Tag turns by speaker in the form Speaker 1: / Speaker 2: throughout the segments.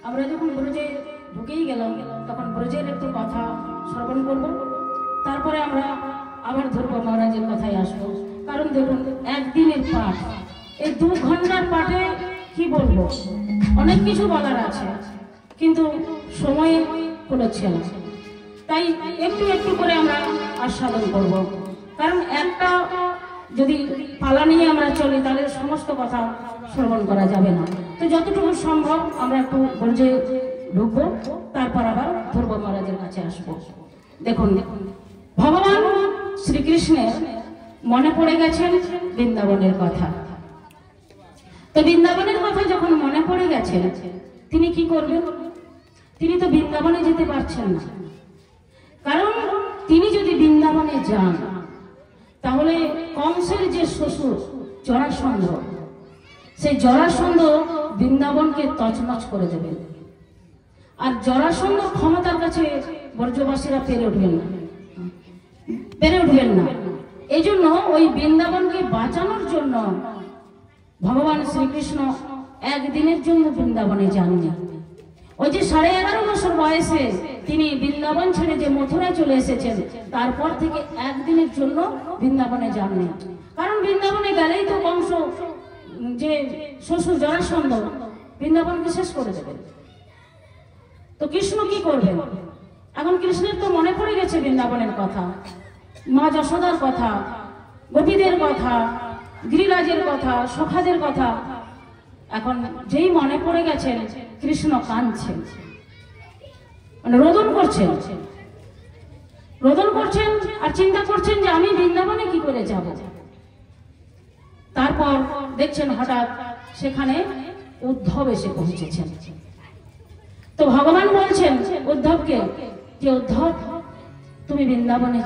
Speaker 1: আমরা যখন ব্রজে ঢুকেই গেলাম তখন ব্রজের একটু কথা শ্রবণ করব, তারপরে আমরা আবার ধ্রুব মহারাজের কথায় আসবো। কারণ দেখুন, একদিনের পাঠ, এই 2 ঘন্টার পাঠে কি বলবো, অনেক কিছু বলার আছে, কিন্তু সময় কুলোচ্ছে না। তাই একটু একটু করে আমরা আস্বাদন করব। কারণ একটা যদি পালা নিয়ে আমরা চলি তাহলে সমস্ত কথা শ্রবণ করা যাবে না। তো যতটুকু সম্ভব আমরা একটু ব্রজে ঢুকবো, তারপর আবার ধ্রুব মহারাজের কাছে আসবো। দেখুন, ভগবান শ্রীকৃষ্ণের মনে পড়ে গেছেন বৃন্দাবনের কথা। তো বৃন্দাবনের কথা যখন মনে পড়ে গেছে, তিনি কি করবেন? তিনি তো বৃন্দাবনে যেতে পারছেন না। কারণ তিনি যদি বৃন্দাবনে যান তাহলে কংসের যে শ্বশুর জরাসন্ধ, সেই জরাসন্ধ বৃন্দাবনকে তছনছ করে দেবেন। আর জরাসন্ধ ক্ষমতার কাছে ব্রজবাসীরা পেরে উঠবেন না। এই জন্য ওই বৃন্দাবনকে বাঁচানোর জন্য ভগবান শ্রীকৃষ্ণ একদিনের জন্য বৃন্দাবনে যাননি। ওই যে 11.5 বছর বয়সে তিনি বৃন্দাবন ছেড়ে যে মথুরায় চলে এসেছেন, তারপর থেকে একদিনের জন্য বৃন্দাবনে যাননি। কারণ বৃন্দাবনে গেলেই তো কংস যে শ্বশুর জরাসন্ধ বৃন্দাবনকে শেষ করে দেবেন। তো কৃষ্ণ কি করবেন? এখন কৃষ্ণের তো মনে পড়ে গেছে বৃন্দাবনের কথা, মা যশোদার কথা, গোপীদের কথা, গিরিরাজের কথা, সখাদের কথা। এখন যেই মনে পড়ে গেছেন, কৃষ্ণ কাঁদছেন, মানে রোদন করছেন আর চিন্তা করছেন যে আমি বৃন্দাবনে কি করে যাব। তারপর দেখছেন হঠাৎ সেখানে উদ্ধব এসে পৌঁছেছেন। তো ভগবান বলছেন উদ্ধবকে যে উদ্ধব, তুমি বৃন্দাবনে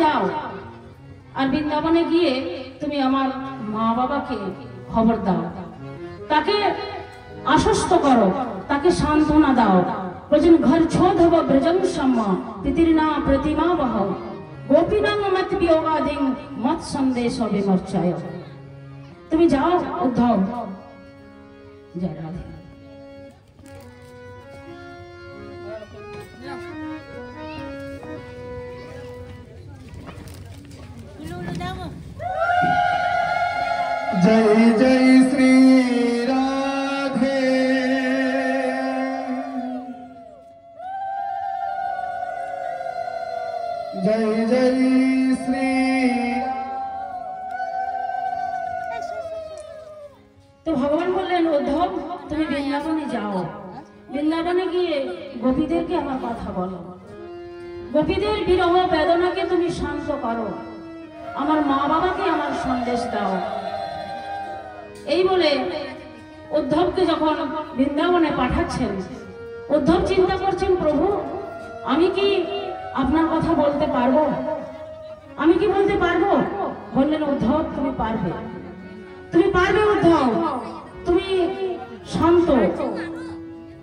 Speaker 1: যাও, আর বৃন্দাবনে গিয়ে তুমি আমার মা বাবাকে খবর দাও, তাকে আশ্বস্ত করো, তাকে সান্ত্বনা দাও। বলছেন ঘর ছোদ হব ব্রজং সম্মা পিতির্না প্রতিমা বহ গোপীনাং মত বিয়োগাদিং মত সন্দেশ বিমর্চয়। তুমি যাও উদ্ধব। জয় রাধে।
Speaker 2: जय जय श्री राधे, जय जय श्री।
Speaker 1: তো ভগবান বললেন উদ্ধব, তুমি বৃন্দাবনে যাও, বৃন্দাবনে গিয়ে গোপীদেরকে আমার কথা বলো, গোপীদের বিরহ বেদনাকে তুমি শান্ত করো, আমার মা বাবাকে আমার সন্দেশ দাও। এই বলে উদ্ধবকে যখন বৃন্দাবনে পাঠাচ্ছেন, উদ্ধব চিন্তা করছেন, প্রভু আমি কি আপনার কথা বলতে পারবো? আমি কি বলতে পারবো? বললেন উদ্ধব, তুমি পারবে উদ্ধব, তুমি শান্ত,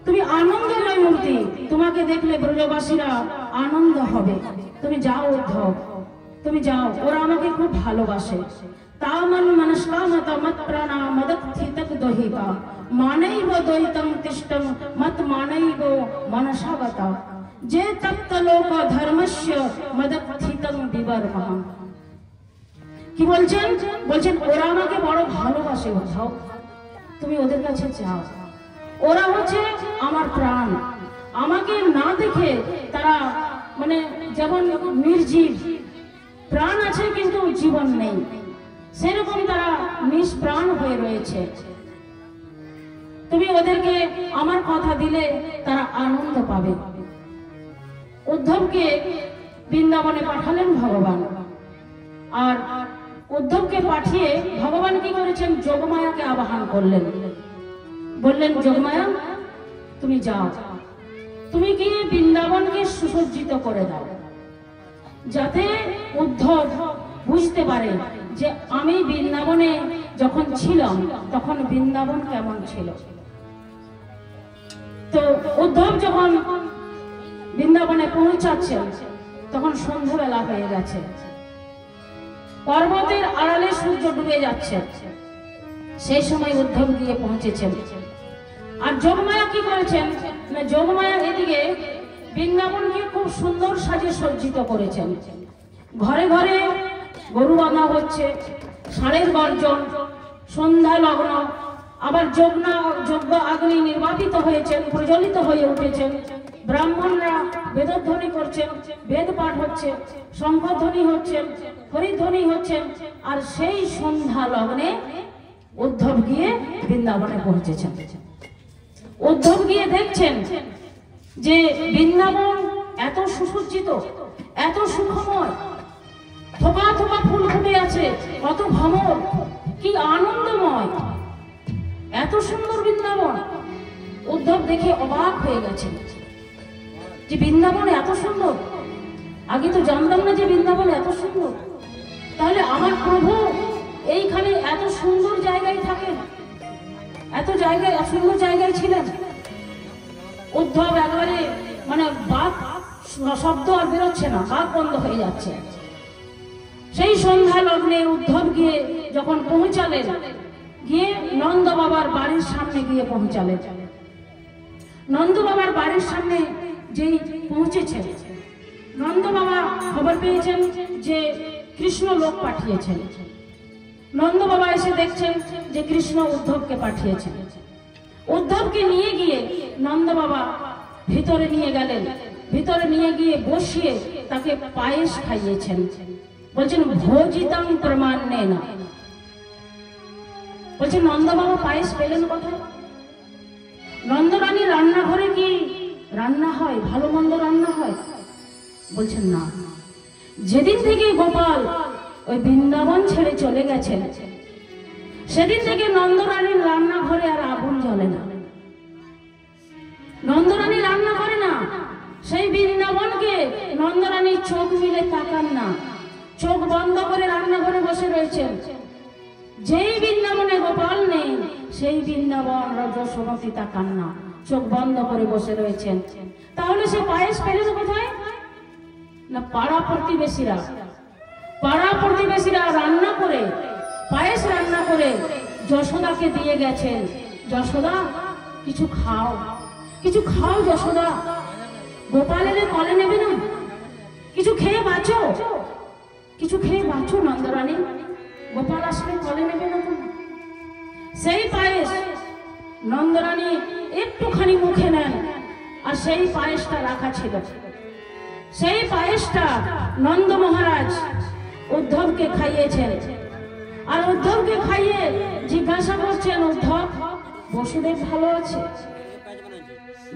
Speaker 1: তুমি আনন্দময় মূর্তি, তোমাকে দেখলে ব্রজবাসীরা আনন্দ হবে। তুমি যাও উদ্ধব, তুমি যাও, ওরা আমাকে খুব ভালোবাসে। তামন মনস্কা মত মত প্রাণা মদক্ষিতক দহিকা মানৈব দ্বৈতং তিষ্টং মত মানৈব মনসাগতা যে তপ্ত লোক ধর্মস্য মদক্ষিতং বিবর্মঃ। কি বলছেন? বলছেন ওরা আমাকে বড় ভালোবাসে উদ্ধব, তুমি ওদের কাছে যাও। ওরা হচ্ছে আমার প্রাণ, আমাকে না দেখে তারা মানে যেমন নির্জীব, প্রাণ আছে কিন্তু জীবন নেই, সেরকম তারা নিষ্প্রাণ হয়ে রয়েছে। তুমি ওদেরকে আমার কথা দিলে তারা আনন্দ পাবে। উদ্ধবকে বৃন্দাবনে পাঠালেন ভগবান। আর উদ্ধবকে পাঠিয়ে ভগবান কি করেছেন? যোগমায়াকে আবাহন করলেন। বললেন যোগমায়া, তুমি যাও, তুমি গিয়ে বৃন্দাবনকে সুসজ্জিত করে দাও, যাতে উদ্ধব বুঝতে পারে যে আমি বৃন্দাবনে যখন ছিলাম তখন বৃন্দাবন কেমন ছিল। তো উদ্ধব যখন বৃন্দাবনে পৌঁছাচ্ছেন তখন সন্ধ্যাবেলা হয়ে গেছে, পর্বতের আড়ালে সূর্য ডুবে যাচ্ছে। সেই সময় উদ্ধব গিয়ে পৌঁছেছেন। আর যোগমায়া কি করেছেন না, যোগমায়া এদিকে বৃন্দাবনকে খুব সুন্দর সাজে সজ্জিত করেছেন। ঘরে ঘরে গরু বাঁধা হচ্ছে, ষাঁড়ের গর্জন, সন্ধ্যা লগ্ন, আবার যজ্ঞ অগ্নি নির্বাপিত হয়েছেন, প্রজ্বলিত হয়ে উঠেছেন। ব্রাহ্মণরা বেদধ্বনি করছেন, বেদ পাঠ হচ্ছে, শঙ্খধ্বনি হচ্ছেন, হরিধ্বনি হচ্ছেন। আর সেই সন্ধ্যা লগ্নে উদ্ধব গিয়ে বৃন্দাবনে পৌঁছেছেন। উদ্ধব গিয়ে দেখছেন যে বৃন্দাবন এত সুসজ্জিত, এত সুখময়, থোপা থোপা ফুল ফুটে আছে, কত ভ্রমর, কি আনন্দময়, এত সুন্দর বৃন্দাবন। উদ্ধব দেখে অবাক হয়ে গেছে যে বৃন্দাবন এত সুন্দর, আগে তো জানতাম না যে বৃন্দাবন এত সুন্দর। তাহলে আমার প্রভু এইখানে এত সুন্দর জায়গায় থাকেন, এত জায়গায় সুন্দর জায়গায় ছিলেন। উদ্ধব একবারে মানে বাক শব্দ আর বেরোচ্ছে না, বাক বন্ধ হয়ে যাচ্ছে। সেই সন্ধ্যা লগ্নে উদ্ধব গিয়ে যখন পৌঁছালেন, গিয়ে নন্দ বাবার বাড়ির সামনে গিয়ে পৌঁছালেন। নন্দ বাবার বাড়ির সামনে যেই পৌঁছেছেন, নন্দ বাবা খবর পেয়েছেন যে কৃষ্ণ লোক পাঠিয়েছেন। নন্দ বাবা এসে দেখছেন যে কৃষ্ণ উদ্ধবকে পাঠিয়েছেন। উদ্ধবকে নিয়ে গিয়ে নন্দ বাবা ভিতরে নিয়ে গেলেন, ভিতরে নিয়ে গিয়ে বসিয়ে তাকে পায়েস খাইয়েছেন। বলছেন ভোজিতাং প্রমাণ নেই না। বলছেন নন্দ বাবা পায়েস পেলেন কোথায়? নন্দরানীর রান্নাঘরে কি রান্না হয়, ভালো মন্দ রান্না হয়? বলছেন না। যেদিন থেকে গোপাল ওই বৃন্দাবন ছেড়ে চলে গেছেন, সেদিন থেকে নন্দরানীর রান্নাঘরে আর আগুন জ্বলে না। নন্দরানী রান্না করে না, সেই বৃন্দাবনকে নন্দরানী চোখ মিলে তাকান না, চোখ বন্ধ করে রান্নাঘরে বসে রয়েছেন। যেই বৃন্দাবনে গোপাল নেই, সেই বৃন্দাবন যশোমতী তাকান না, চোখ বন্ধ করে বসে রয়েছেন। তাহলে সে পায়েস পেলেন কোথায়? না পাড়া প্রতিবেশীরা রান্না করে, পায়েস রান্না করে যশোদাকে দিয়ে গেছেন। যশোদা কিছু খাও, কিছু খাও যশোদা, গোপাল এলে কলে নেবে না, কিছু খেয়ে বাঁচো, কিছু খেয়ে বাঁচো নন্দরানী, গোপাল আসলে কলে নেবে না তুমি। সেই পায়েস নন্দরানী একটুখানি মুখে নেন, আর সেই পায়েসটা রাখা ছিল। সেই পায়েসটা নন্দ মহারাজ উদ্ধবকে খাইয়েছেন। আর উদ্ধবকে খাইয়ে জিজ্ঞাসা করছেন, উদ্ধব বসুদেব ভালো আছে?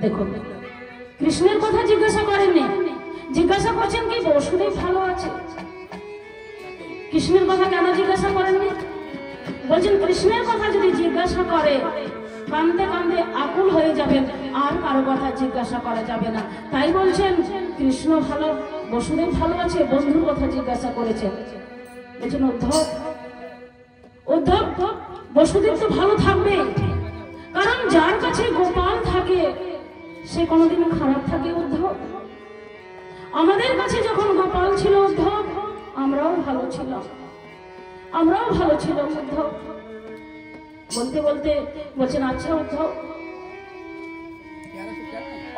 Speaker 1: দেখুন, কৃষ্ণের কথা জিজ্ঞাসা করেননি, জিজ্ঞাসা করছেন কি বসুদেব ভালো আছে। কৃষ্ণের কথা কেন জিজ্ঞাসা করেননি? বলছেন কৃষ্ণের কথা যদি জিজ্ঞাসা করে কান্দতে কান্দতে আকুল হয়ে যাবেন, আর কারো কথা জিজ্ঞাসা করা যাবে না। তাই বলছেন কৃষ্ণ ভালো, বসুদেব ভালো আছে, বন্ধুর কথা জিজ্ঞাসা করেছেন। বলছেন উদ্ধব বসুদেব তো ভালো থাকবে, কারণ যার কাছে গোপাল থাকে সে কোনোদিন খারাপ থাকে উদ্ধব। আমাদের কাছে যখন গোপাল ছিল উদ্ধব, আমরাও ভালো ছিলাম, আমরাও ভালো ছিলাম উদ্ধব। বলতে বলতে বলছেন আচ্ছা উদ্ধব,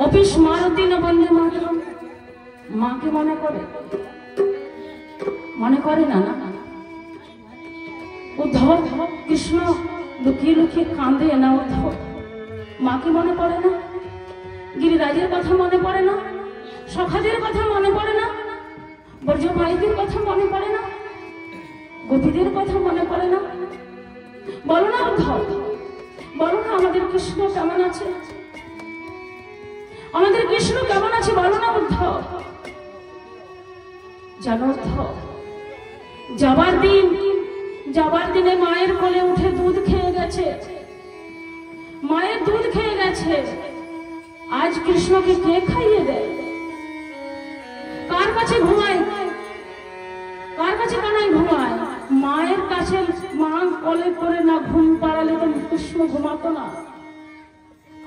Speaker 1: অফিস মারুতি না বন্দে মাতরম মাকে মনে করে? মনে করে না? না উদ্ধব কৃষ্ণ লুকিয়ে লুকিয়ে কাঁদে না উদ্ধব, মাকে মনে পড়ে না? গিরিরাজের কথা মনে পড়ে না? সখাদের কথা মনে পড়ে না? ব্রজ ভাইদের কথা মনে পড়ে না? গোপীদের কথা মনে পড়ে না? বলো না উদ্ধব, বলো না আমাদের কৃষ্ণ কেমন আছে, আমাদের কৃষ্ণ কেমন আছে, বলো না উদ্ধব। জানো উদ্ধব, যাবার দিনে মায়ের কোলে উঠে দুধ খেয়ে গেছে, মায়ের দুধ খেয়ে গেছে। আজ কৃষ্ণকে কে খাইয়ে দেয়? কার কাছে ঘুমায়, কার কাছে কানাই ঘুমায়? মায়ের কাছে, মা কোলে করে না ঘুম পাড়ালে তো কৃষ্ণ ঘুমাতো না।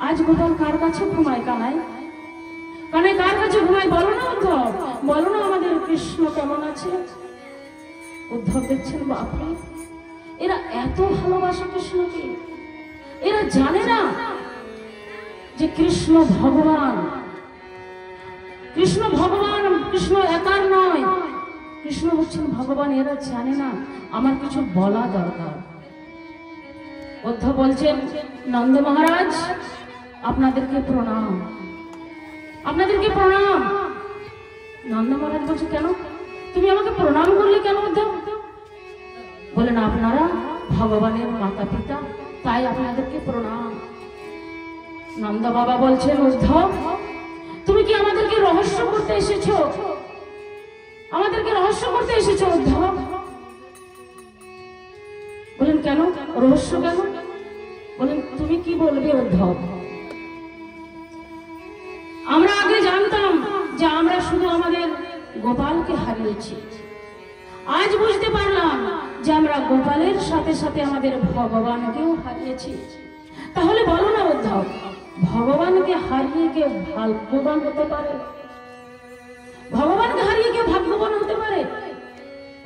Speaker 1: আজ গোপাল কার কাছে ঘুমায়? কানাই কার কাছে ঘুমায়? বলো না উদ্ধব, বলো না আমাদের কৃষ্ণ কেমন আছে। উদ্ধব দেখছেন বাপরে, এরা এত ভালোবাসে কৃষ্ণকে, এরা জানে না যে কৃষ্ণ ভগবান, কৃষ্ণ ভগবান, কৃষ্ণ একার নয়, কৃষ্ণ হচ্ছেন ভগবান, এরা জানে না। আমার কিছু বলা দরকার। উদ্ধব বলছেন, নন্দ মহারাজ আপনাদেরকে প্রণাম, আপনাদেরকে প্রণাম। নন্দ মহারাজ বলছে, কেন তুমি আমাকে প্রণাম করলে কেন উদ্ধব? বলেন, আপনারা ভগবানের মাতা পিতা, তাই আপনাদেরকে প্রণাম। নন্দ বাবা বলছেন, উদ্ধব তুমি কি আমাদেরকে রহস্য করতে এসেছো? আমাদেরকে রহস্য করতে এসেছো উদ্ধব? বলেন, কেন রহস্য কেন? বলেন, তুমি কি বলবে উদ্ধব? আমরা আগে জানতাম যে আমরা শুধু আমাদের গোপালকে হারিয়েছি, আজ বুঝতে পারলাম যে আমরা গোপালের সাথে সাথে আমাদের ভগবানকেও হারিয়েছি। তাহলে বলো না উদ্ধব, ভগবানকে হারিয়ে কেউ ভাগ্যবান হতে পারে? ভগবানকে হারিয়ে কেউ ভাগ্যবান হতে পারে?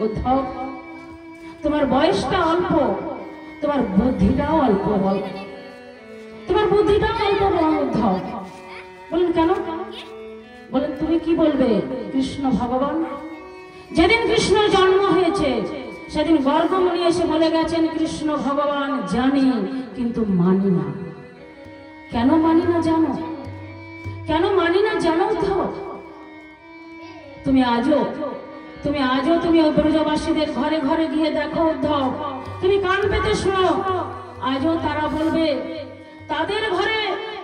Speaker 1: উদ্ধব, তোমার বয়সটা অল্প, তোমার বুদ্ধিটাও অল্প, বল তোমার বুদ্ধিটাও অল্প বল উদ্ধব। বলেন, কেন? বলেন, তুমি কি বলবে? কৃষ্ণ ভগবান, যেদিন কৃষ্ণের জন্ম হয়েছে সেদিন গর্গমুনি এসে বলে গেছেন, কৃষ্ণ ভগবান জানি কিন্তু মানি না। কেন মানি না জানো? কেন মানি না জানো উদ্ধব? তুমি আজও তুমি ওই ব্রজবাসীদের ঘরে ঘরে গিয়ে দেখো উদ্ধব, তুমি কান পেতে শোনো, আজও তারা বলবে তাদের ঘরে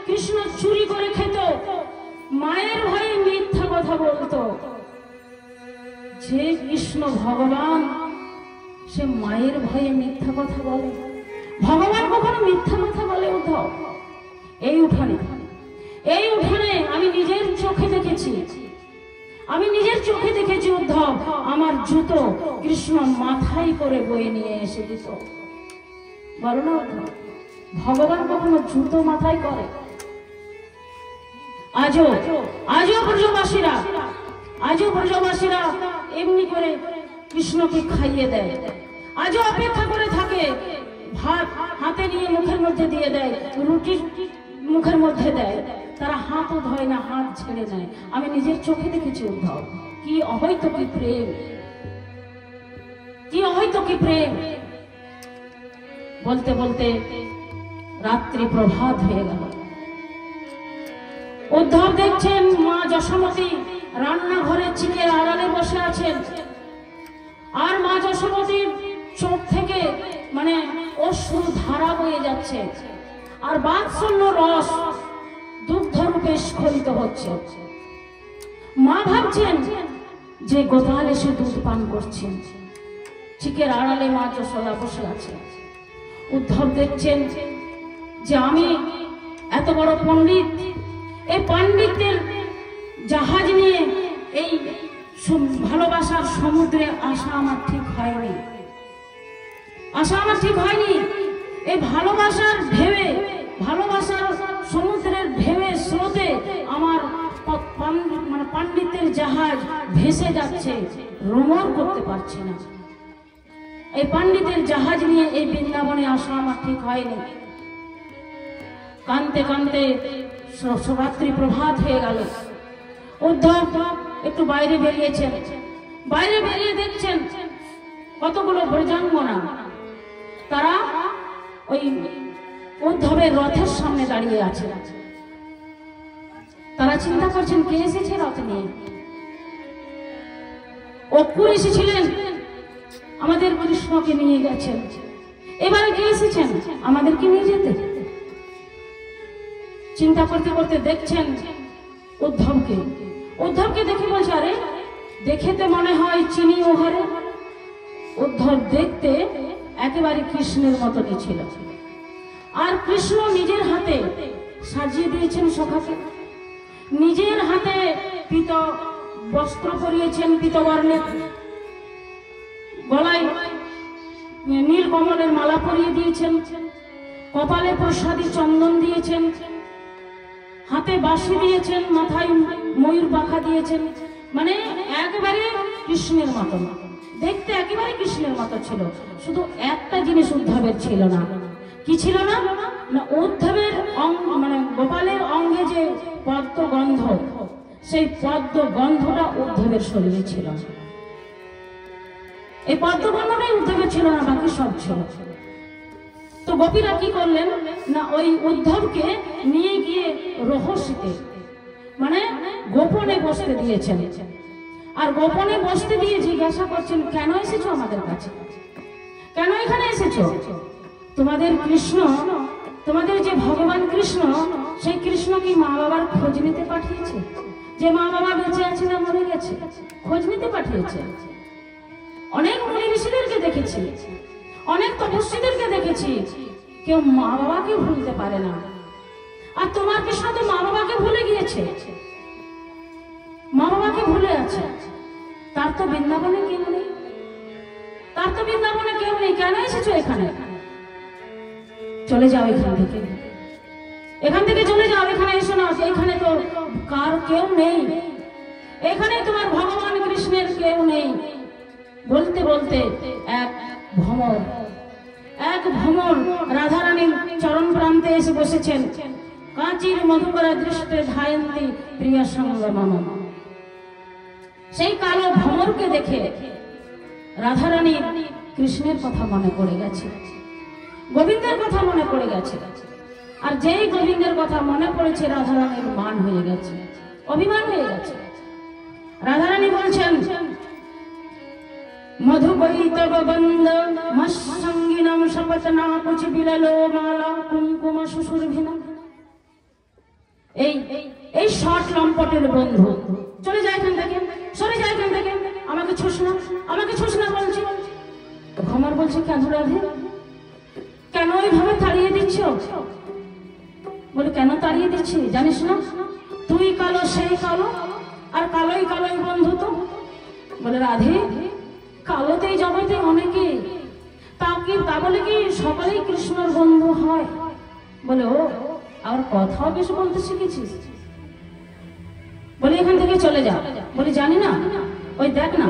Speaker 1: কৃষ্ণ চুরি করে খেত, মায়ের ভয়ে মিথ্যা কথা বলতো। যে কৃষ্ণ ভগবান সে মায়ের ভয়ে মিথ্যা কথা বলে? ভগবান কখনো মিথ্যা কথা বলে উদ্ধব? এই উঠানে আমি নিজের চোখে দেখেছি, আমি নিজের চোখে দেখেছি উদ্ধব, আমার জুতো কৃষ্ণ মাথায় করে বয়ে নিয়ে এসে দিত। বলো না উদ্ধব, ভগবান কখনো জুতো মাথায় করে? আজও ব্রজবাসীরা এমনি করে কৃষ্ণকে খাইয়ে দেয়, আজও অপেক্ষা করে থাকে, ভাত হাতে নিয়ে মুখের মধ্যে দিয়ে দেয়, রুটি মুখের মধ্যে দেয়, তারা হাতও ধয় না, হাত ছেড়ে নেয়। আমি নিজের চোখে দেখেছি উদ্ধব। কি অহৈতুকী প্রেম, কি অহৈতুকী প্রেম! বলতে বলতে রাত্রি প্রভাত হয়ে গেল। উদ্ধব দেখছেন মা যশোমতী রান্নাঘরে চিকের আড়ালে বসে আছেন, আর মা যশোমতীর চোখ থেকে মানে অশ্রু ধারা বয়ে যাচ্ছে, আর বাৎসল্য রস দুগ্ধ রূপে স্খলিত হচ্ছে। মা ভাবছেন যে গোপাল এসে দুধ পান করছেন, চিকের আড়ালে মা যশোদা বসে আছে। উদ্ধব দেখছেন যে আমি এত বড় পণ্ডিত, এই পাণ্ডিত্যের জাহাজ নিয়ে এই ভালোবাসার সমুদ্রে আসা আমার ঠিক হয়নি, এই ভালোবাসার ঢেউয়ে, ভালোবাসার সমুদ্রের ঢেউয়ে স্রোতে আমার পাণ্ডিত্যের জাহাজ ভেসে যাচ্ছে, রোমর করতে পারছি না। এই পাণ্ডিতের জাহাজ নিয়ে এই বৃন্দাবনে আসা আমার ঠিক হয়নি। কানতে কানতে রাত্রি প্রভাত হয়ে গেল। উদ্ধব একটু বাইরে বেরিয়েছেন, বাইরে বেরিয়ে দেখছেন কতগুলো ব্রজাঙ্গনা, তারা ওই উদ্ধবের রথের সামনে দাঁড়িয়ে আছে। তারা চিন্তা করছেন কে এসেছে রথ নিয়ে। অপুর এসেছিলেন, আমাদের কৃষ্ণকে নিয়ে গেছেন, এবারে কে এসেছেন আমাদেরকে নিয়ে যেতে। চিন্তা করতে করতে দেখছেন উদ্ধবকে দেখে বলছে, আরে দেখেতে মনে হয় চিনি ওহারে। উদ্ধব দেখতে একেবারে কৃষ্ণের মতনই ছিল, আর কৃষ্ণ নিজের হাতে সাজিয়ে দিয়েছেন সখাকে, নিজের হাতে পীত বস্ত্র পরিয়েছেন, পীতবর্ণের, গলায় নীল কমলের মালা পরিয়ে দিয়েছেন, কপালে প্রসাদী চন্দন দিয়েছেন, হাতে বাঁশি দিয়েছেন, মাথায় ময়ূর পাখা দিয়েছেন, মানে একেবারে কৃষ্ণের মতো, দেখতে একেবারে কৃষ্ণের মতো ছিল। শুধু একটা জিনিস উদ্ধবের ছিল না, কি ছিল না? উদ্ধবের মানে গোপালের অঙ্গ সেই পদ্ম গন্ধটা উদ্ধবের শরীরে ছিল। এই পদ্ম গন্ধটাই উদ্ধবের ছিল না, বাকি সব ছিল। তো গোপীরা কি করলেন না, ওই উদ্ধবকে নিয়ে গিয়ে রহস্যতে মানে গোপনে বসতে দিয়েছেন। আর গোপনে বসতে দিয়ে জিজ্ঞাসা করছেন, কেন এসেছো আমাদের কাছে, কেন এখানে এসেছো? তোমাদের কৃষ্ণ, তোমাদের যে ভগবান কৃষ্ণ, সেই কৃষ্ণ কি মা বাবার খোঁজ নিতে পাঠিয়েছে? যে মা বাবা বেঁচে আছে না মরে গেছে, খোঁজ নিতে পাঠিয়েছে। অনেক মুনি ঋষিদেরকে দেখেছি, অনেক তপস্বীদেরকে দেখেছি, কেউ মা বাবাকে ভুলতে পারে না। আর তোমার কৃষ্ণ তো মা বাবাকে ভুলে গিয়েছে, মা বাবাকে ভুলে আছে। তার তো বৃন্দাবনে কেউ নেই, তার তো বৃন্দাবনে কেউ নেই। কেন এসেছো এখানে? চলে যাও এখান থেকে, এখান থেকে চলে যাও, এখানে এসো না। এখানে তো কার কেউ নেই, এখানে তোমার ভগবান কৃষ্ণের কেউ নেই। বলতে বলতে এক ভ্রমর রাধারানীর চরণ প্রান্তে এসে বসেছেন। কাঁচির মধুকরা দৃষ্টে ধায়ন্তী প্রিয় সঙ্গ মম। সেই কালো ভ্রমরকে দেখে রাধারানীর কৃষ্ণের কথা মনে পড়ে গেছে, গোবিন্দের কথা মনে পড়ে গেছে। আর যেই গোবিন্দের কথা মনে পড়েছে, রাধারানীর মান হয়ে গেছে, অভিমান হয়ে গেছে। রাধারানী বলছেন, মধুবৈ তব বন্দ মৎসঙ্গিনাম শপথনা কুচ বিলালো মালা কুমকুম সুশুরভিনা। এই শর্ট লম্পটের বন্ধু, চলে যায় এখান থেকে, সরে যায় এখান থেকে, আমাকে ছুস না, আমাকে ছুস না বলছি। ভ্রমর বলছে, কেন রাধে, কেন এইভাবে তাড়িয়ে দিচ্ছ? বলে, কেন তাড়িয়ে দিচ্ছি জানিস না? তুই কালো, সেই কালো, আর কালোই কালোই বন্ধু তো। বলে, রাধে, কালোতেই জগতে অনেকে, তা বলে কি সকলেই কৃষ্ণর বন্ধু হয়? বলে, ও আর কথাও বেশ বলতে শিখেছিস। বলে, এখান থেকে চলে যা। বলে, জানি না, ওই দেখ না,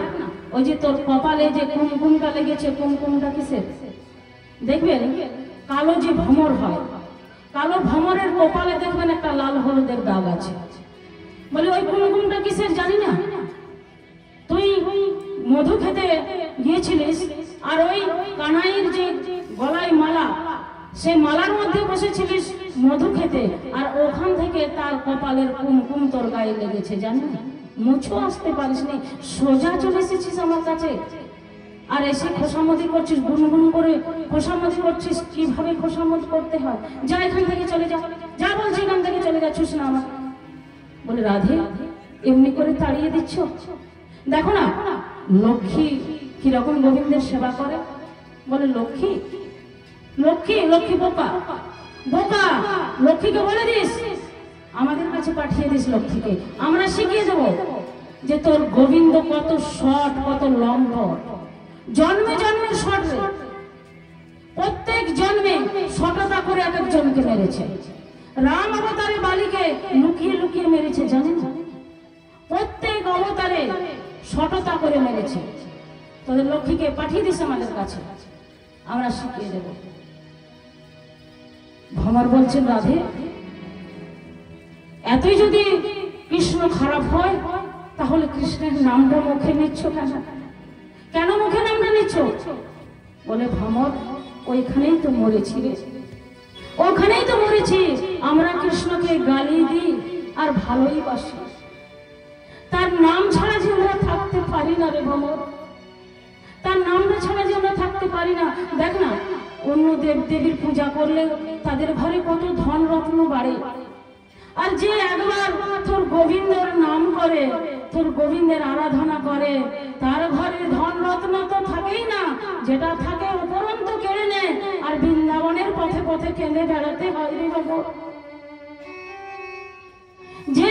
Speaker 1: ওই যে তোর কপালে যে কুমকুমটা লেগেছে, কুমকুমটা কিসের? দেখবেন কালো যে ভ্রমর হয়, কালো ভ্রমরের কপালে দেখবেন একটা লাল হলুদের দাগ আছে। বলে, ওই কুমকুমটা কিসের জানি না? তুই মধু খেতে গিয়েছিলিস, আর ওই কানাইয়ের যে গলায় মালা, সেই মালার মধ্যে বসেছিলিস মধু খেতে, আর ওখান থেকে তার কপালের কুমকুম তোর গায়ে লেগেছে, জানি না? মুছো আসতে পারিস নি, সোজা চলে এসেছিস আমার কাছে, আর এসে খোসামতি করছিস, গুনগুন করে খোসামতি করছিস। কিভাবে খোসামতি করতে হয়? যা এখান থেকে চলে যা, যা বলছি এখান থেকে চলে যাচ্ছিস না আমার। বলে, রাধে, এমনি করে তাড়িয়ে দিচ্ছ? দেখো না লক্ষ্মী কিরকম গোবিন্দের সেবা করে। বলে, লক্ষ্মী, লক্ষ্মী, লক্ষ্মী বোকা, বোকা, লক্ষ্মীকে বলে দিস আমাদের কাছে পাঠিয়ে দিস লক্ষ্মীকে, আমরা শিখিয়ে দেবো যে তোর গোবিন্দ কত শট, কত লম্বট। জন্মে জন্মে শট, প্রত্যেক জন্মে শটতা করে এক একজনকে মেরেছে। রাম অবতারে বালিকে লুকিয়ে লুকিয়ে মেরেছে, জানেন? প্রত্যেক অবতারে শটতা করে মেরেছে। তোদের লক্ষ্মীকে পাঠিয়ে দিস আমাদের কাছে, আমরা শিখিয়ে দেব। ভ্রমর বলছেন, রাধে, এতই যদি কৃষ্ণ খারাপ হয়, তাহলে কৃষ্ণের নামটা মুখে নিচ্ছ কেন? কেন মুখে নামটা নিচ্ছ? বলে, ভ্রমর, ওইখানেই তো মরেছি রে, ওখানেই তো মরেছি। আমরা কৃষ্ণকে গালি দিই আর ভালোই বাসি, তার নাম ছাড়া যে আমরা থাকতে পারি না রে ভ্রমর, তার নামটা ছাড়া যে আমরা থাকতে পারি না। দেখ না, অন্য দেব দেবীর পূজা করলে তাদের ঘরে কত ধন রত্ন বাড়ে, আর যে একবার তোর গোবিন্দের নাম করে, তোর গোবিন্দের আরাধনা করে, তার ঘরে ধন রত্ন তো থাকেই না, যেটা থাকে উপরন্ত কেড়ে নেয়, আর বৃন্দাবনের পথে পথে কেঁদে বেড়াতে হয় রে বাবা। যে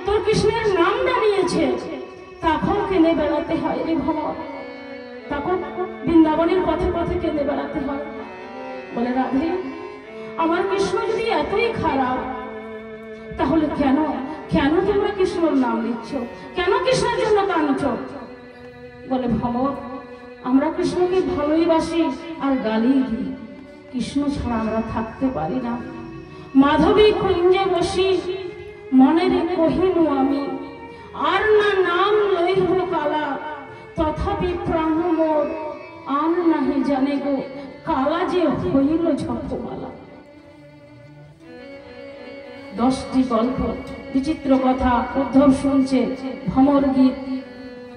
Speaker 1: তোর কৃষ্ণের নামটা নিয়েছে, তখন কেঁদে বেড়াতে হয় রে ভগবান, তখন বৃন্দাবনের পথে পথে কেঁদে বেড়াতে হয়। বলে, রাধে, আমার কৃষ্ণ যদি এতই খারাপ, তাহলে কেন কেন তোমরা কৃষ্ণর নাম নিচ্ছ, কেন কৃষ্ণের জন্য কাঁদছ? বলে, ভ্রমর, আমরা কৃষ্ণকে ভালোই বাসি আর গালি দিই, কৃষ্ণ ছাড়া আমরা থাকতে পারি না। মাধবী কুঞ্জে বসি মনের কহিনু আমি, আর না নাম লইব কালা, তথাপি প্রাণ মোর আর নাহি জানে গো, কালা যে হইল ঝকমালা। 10টি গল্প, বিচিত্র কথা উদ্ধব শুনছে, ভ্রমর গীত।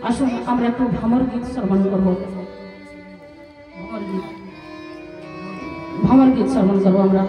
Speaker 1: আসুন আমরা একটু ভ্রমর গীত শ্রবণ করবো। ভ্রমর গীত শ্রবণ করবো আমরা।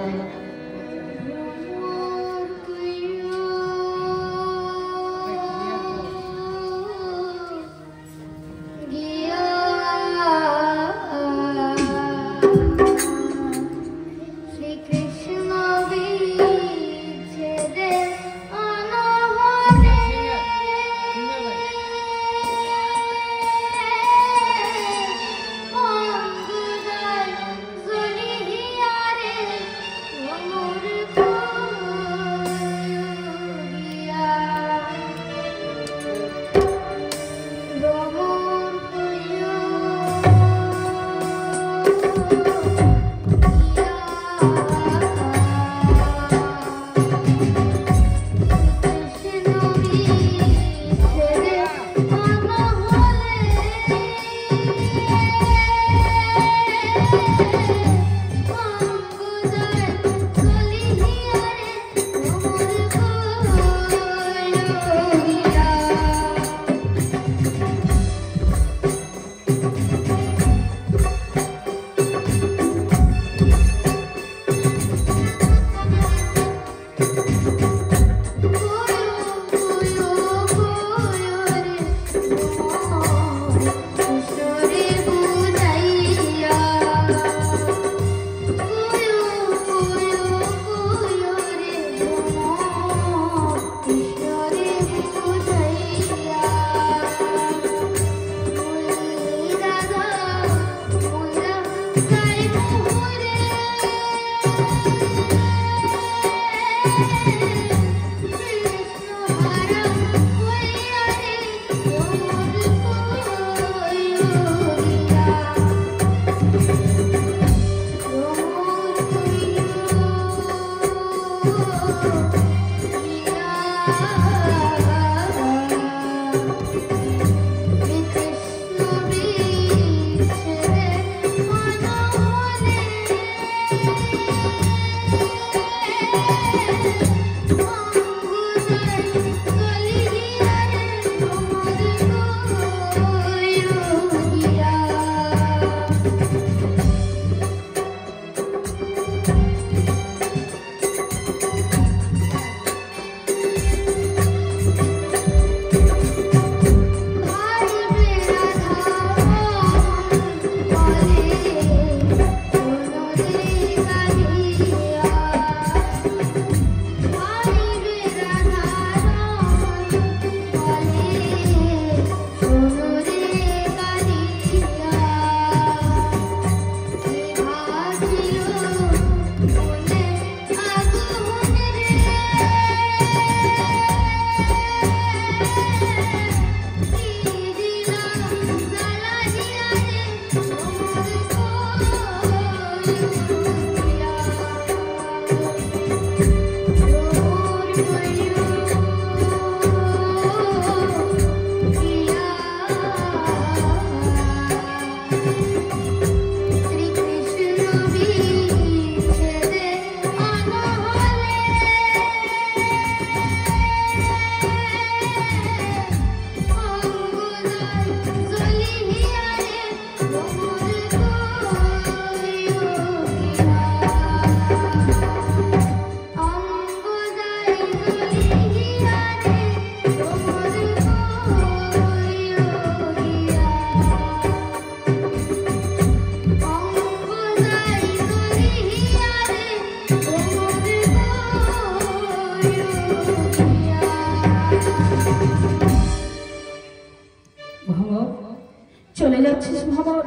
Speaker 1: চলে যাচ্ছিস ভ্রমর,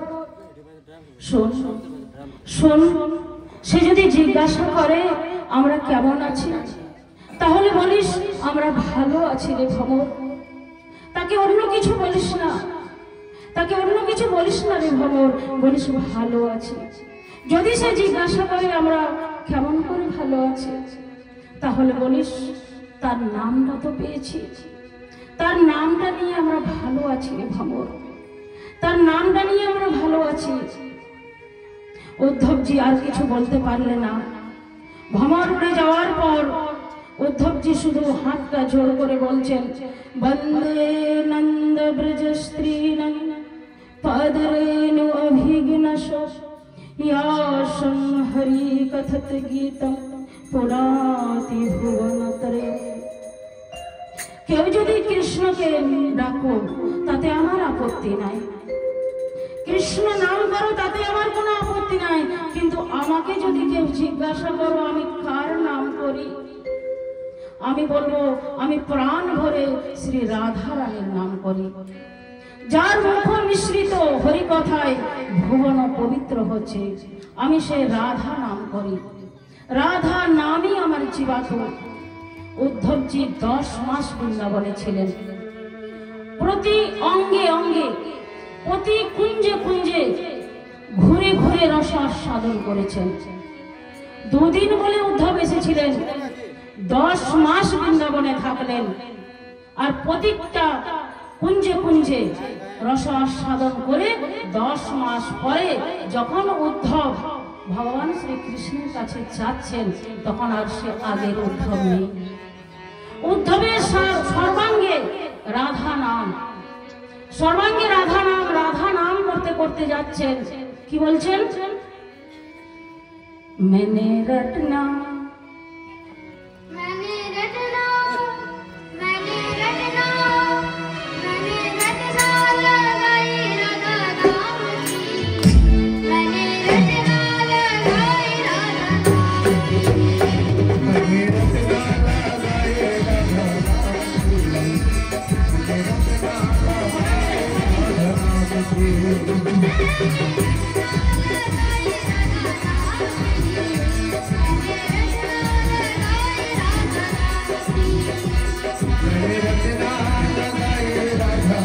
Speaker 1: শোন শোন, সে যদি জিজ্ঞাসা করে আমরা কেমন আছি, তাহলে বলিস আমরা ভালো আছি রে ভ্রমর। তাকে অন্য কিছু বলিস না, তাকে অন্য কিছু বলিস না রে ভ্রমর, বলিস ভালো আছি। যদি সে জিজ্ঞাসা করে আমরা কেমন করে ভালো আছি, তাহলে বলিস তার নামটা তো পেয়েছি, তার নামটা নিয়ে আমরা ভালো আছি রে ভ্রমর, তার নামটা নিয়ে আমরা ভালো আছি। উদ্ধবজি আর কিছু বলতে পারলে না। ভ্রমর উড়ে যাওয়ার পর উদ্ধবজি শুধু হাতটা জোর করে বলছেন, বন্দে নন্দ ব্রজ স্ত্রীণং পাদরেণু অভিঘ্নশ ইয়াসং হরি কথত গীতম পুরাতি ভুবনতরে। কেউ যদি কৃষ্ণকে ডাকো তাতে আমার আপত্তি নাই, কৃষ্ণ নাম করো তাতে আমার কোনো আপত্তি নাই, কিন্তু আমাকে যদি কেউ জিজ্ঞাসা করো আমি কার নাম করি, আমি বলবো আমি প্রাণ ভরে শ্রী রাধা রানীর নাম করি। যার মুখ মিশ্রিত হরি কথায় ভুবন পবিত্র হচ্ছে, আমি সে রাধা নাম করি। রাধা নামই আমার জীবাত। উদ্ধবজি 10 মাস বৃন্দাবনে ছিলেন। প্রতি অঙ্গে অঙ্গে, প্রতি কুঞ্জে কুঞ্জে ঘুরে ঘুরে রস আস্বাদন করেছেন। 2 দিন বলে উদ্ধব এসেছিলেন, 10 মাস বৃন্দাবনে থাকলেন। আর প্রত্যেকটা কুঞ্জে কুঞ্জে রস আস্বাদন করে 10 মাস পরে যখন উদ্ধব ভগবান শ্রীকৃষ্ণের কাছে যাচ্ছেন, তখন আর সে আগের উদ্ধব নেই। উদ্ধবের সর্বাঙ্গে রাধা নাম, সর্বাঙ্গে রাধা নাম, রাধা নাম করতে করতে যাচ্ছেন। কি বলছেন? मैंने रटना
Speaker 3: मैंने रटना मैंने रटना मैंने रटना लगाई राधा नाम की, मैंने रटना लगाई राधा नाम की,
Speaker 2: मैंने रटना लगाए राधा नाम की, मैंने रटना लगाए राधा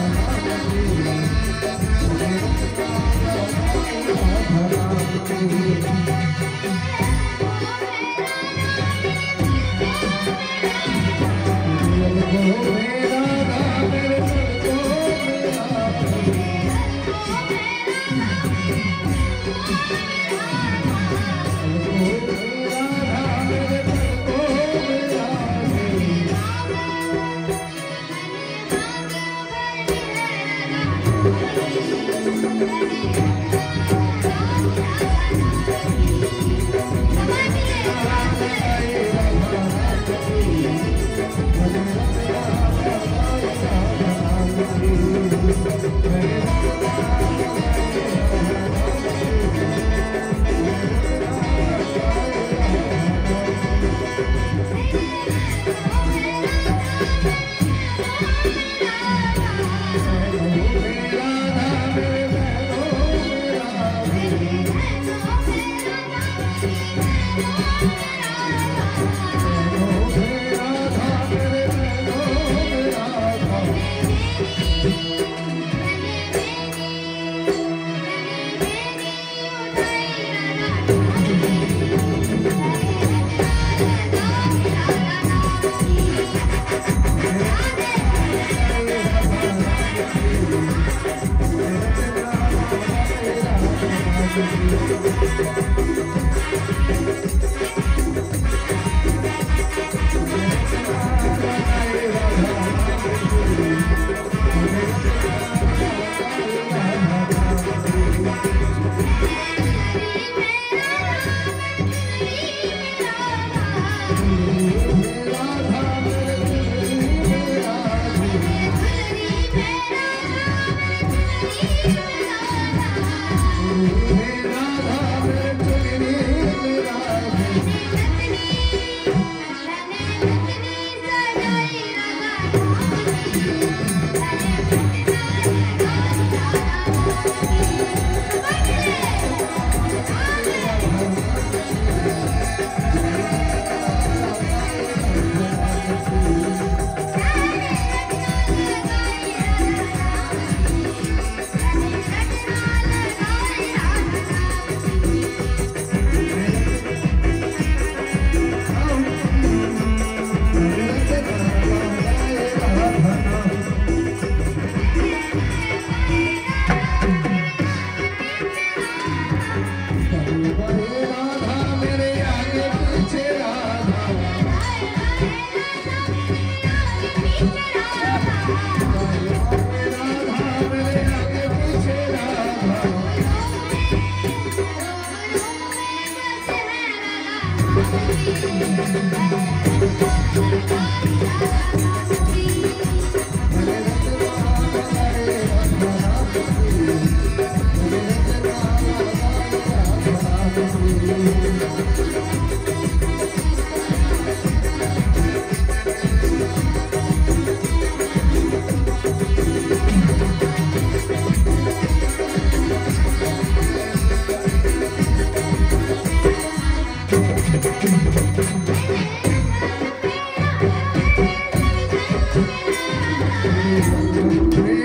Speaker 2: Krishna